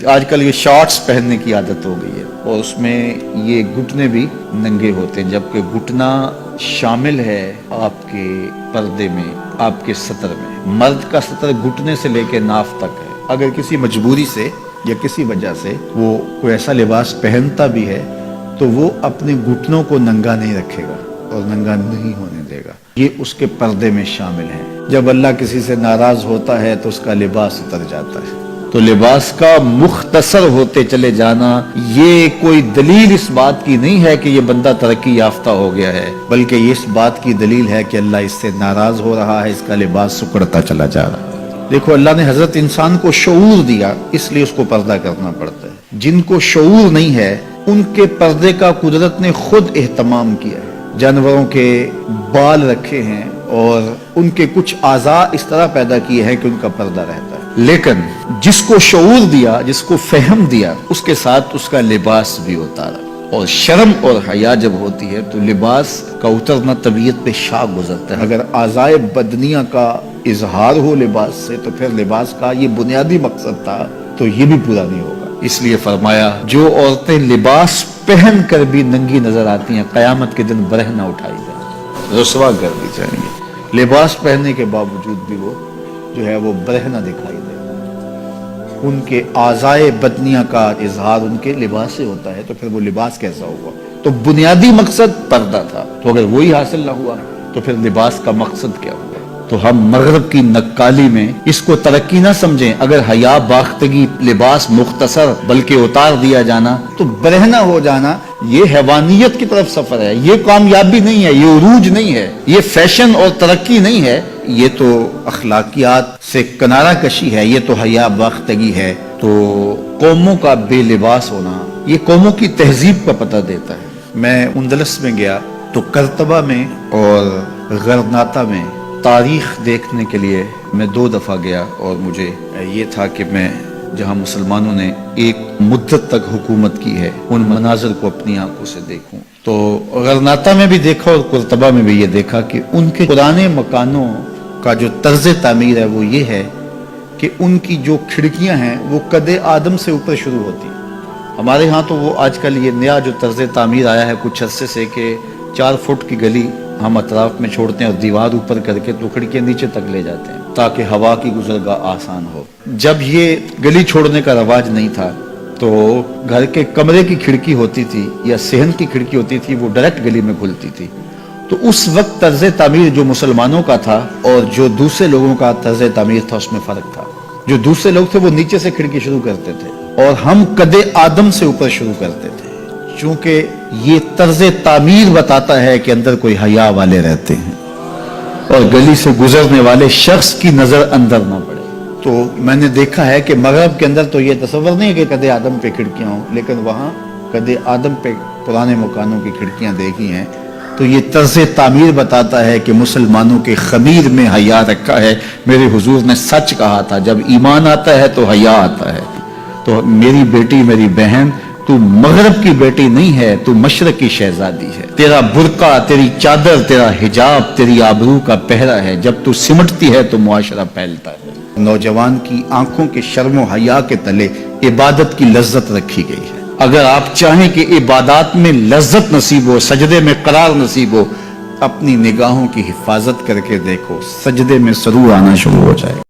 آج کل یہ شارٹس پہننے کی عادت ہو گئی ہے اور اس میں یہ گھٹنے بھی ننگے ہوتے ہیں، جبکہ گھٹنا شامل ہے آپ کے پردے میں، آپ کے سطر میں۔ مرد کا سطر گھٹنے سے لے کے ناف تک ہے۔ اگر کسی مجبوری سے یا کسی وجہ سے وہ کوئی ایسا لباس پہنتا بھی ہے تو وہ اپنے گھٹنوں کو ننگا نہیں رکھے گا اور ننگا نہیں ہونے دے گا، یہ اس کے پردے میں شامل ہے۔ جب اللہ کسی سے ناراض ہوتا ہے تو اس کا لباس اتر جاتا ہے۔ تو لباس کا مختصر ہوتے چلے جانا یہ کوئی دلیل اس بات کی نہیں ہے کہ یہ بندہ ترقی یافتہ ہو گیا ہے، بلکہ یہ اس بات کی دلیل ہے کہ اللہ اس سے ناراض ہو رہا ہے، اس کا لباس سکڑتا چلا جا رہا ہے۔ دیکھو، اللہ نے حضرت انسان کو شعور دیا، اس لیے اس کو پردہ کرنا پڑتا ہے۔ جن کو شعور نہیں ہے ان کے پردے کا قدرت نے خود اہتمام کیا ہے۔ جانوروں کے بال رکھے ہیں اور ان کے کچھ اعضاء اس طرح پیدا کیے ہیں کہ ان کا پردہ رہتا ہے، لیکن جس کو شعور دیا، جس کو فہم دیا، اس کے ساتھ اس کا لباس بھی اتارا۔ اور شرم اور حیا جب ہوتی ہے تو لباس کا اترنا طبیعت پہ شاک گزرتا ہے۔ اگر اعضاء بدنیہ کا اظہار ہو لباس سے تو پھر لباس کا یہ بنیادی مقصد تھا تو یہ بھی پورا نہیں ہوگا۔ اس لیے فرمایا جو عورتیں لباس پہن کر بھی ننگی نظر آتی ہیں قیامت کے دن برہنہ اٹھائی جائیں، رسوا کر دی جائیں گے۔ لباس پہننے کے باوجود بھی وہ جو ہے وہ برہنہ دکھائی دے، ان کے اعضاء بدنیہ کا اظہار ان کے لباس سے ہوتا ہے، تو پھر وہ لباس کیسا ہوا؟ تو بنیادی مقصد پردہ تھا، تو اگر وہی حاصل نہ ہوا تو پھر لباس کا مقصد کیا ہوا؟ تو ہم مغرب کی نقالی میں اس کو ترقی نہ سمجھیں۔ اگر حیا باختگی لباس مختصر بلکہ اتار دیا جانا تو برہنہ ہو جانا یہ حیوانیت کی طرف سفر ہے، یہ کامیابی نہیں ہے، یہ عروج نہیں ہے، یہ فیشن اور ترقی نہیں ہے، یہ تو اخلاقیات سے کنارہ کشی ہے، یہ تو حیا باختگی ہے۔ تو قوموں کا بے لباس ہونا یہ قوموں کی تہذیب کا پتہ دیتا ہے۔ میں اندلس میں گیا تو کرتبہ میں اور غرناطہ میں تاریخ دیکھنے کے لیے میں 2 دفعہ گیا، اور مجھے یہ تھا کہ میں جہاں مسلمانوں نے ایک مدت تک حکومت کی ہے ان مناظر کو اپنی آنکھوں سے دیکھوں۔ تو غرناطہ میں بھی دیکھا اور کرتبہ میں بھی یہ دیکھا کہ ان کے پرانے مکانوں کا جو طرز تعمیر ہے وہ یہ ہے کہ ان کی جو کھڑکیاں ہیں وہ قد آدم سے اوپر شروع ہوتی ہیں۔ ہمارے ہاں تو وہ آج کل یہ نیا جو طرز تعمیر آیا ہے کچھ عرصے سے کہ 4 فٹ کی گلی ہم اطراف میں چھوڑتے ہیں اور دیوار اوپر کر کے تو کھڑکیاں نیچے تک لے جاتے ہیں تاکہ ہوا کی گزرگاہ آسان ہو۔ جب یہ گلی چھوڑنے کا رواج نہیں تھا تو گھر کے کمرے کی کھڑکی ہوتی تھی یا صحن کی کھڑکی ہوتی تھی، وہ ڈائریکٹ گلی میں کھلتی تھی۔ تو اس وقت طرز تعمیر جو مسلمانوں کا تھا اور جو دوسرے لوگوں کا طرز تعمیر تھا اس میں فرق تھا۔ جو دوسرے لوگ تھے وہ نیچے سے کھڑکی شروع کرتے تھے اور ہم قد آدم سے اوپر شروع کرتے تھے، چونکہ یہ طرز تعمیر بتاتا ہے کہ اندر کوئی حیا والے رہتے ہیں اور گلی سے گزرنے والے شخص کی نظر اندر نہ پڑے۔ تو میں نے دیکھا ہے کہ مغرب کے اندر تو یہ تصور نہیں ہے کہ قد آدم پہ کھڑکیاں ہوں، لیکن وہاں قد آدم پہ پرانے مکانوں کی کھڑکیاں دیکھی ہیں، تو یہ طرز تعمیر بتاتا ہے کہ مسلمانوں کے خمیر میں حیا رکھا ہے۔ میرے حضور نے سچ کہا تھا، جب ایمان آتا ہے تو حیا آتا ہے۔ تو میری بیٹی، میری بہن، تو مغرب کی بیٹی نہیں ہے، تو مشرق کی شہزادی ہے۔ تیرا برقع، تیری چادر، تیرا حجاب تیری آبرو کا پہرا ہے۔ جب تو سمٹتی ہے تو معاشرہ پھیلتا ہے۔ نوجوان کی آنکھوں کے شرم و حیا کے تلے عبادت کی لذت رکھی گئی ہے۔ اگر آپ چاہیں کہ عبادات میں لذت نصیب ہو، سجدے میں قرار نصیب ہو، اپنی نگاہوں کی حفاظت کر کے دیکھو، سجدے میں سرور آنا شروع ہو جائے۔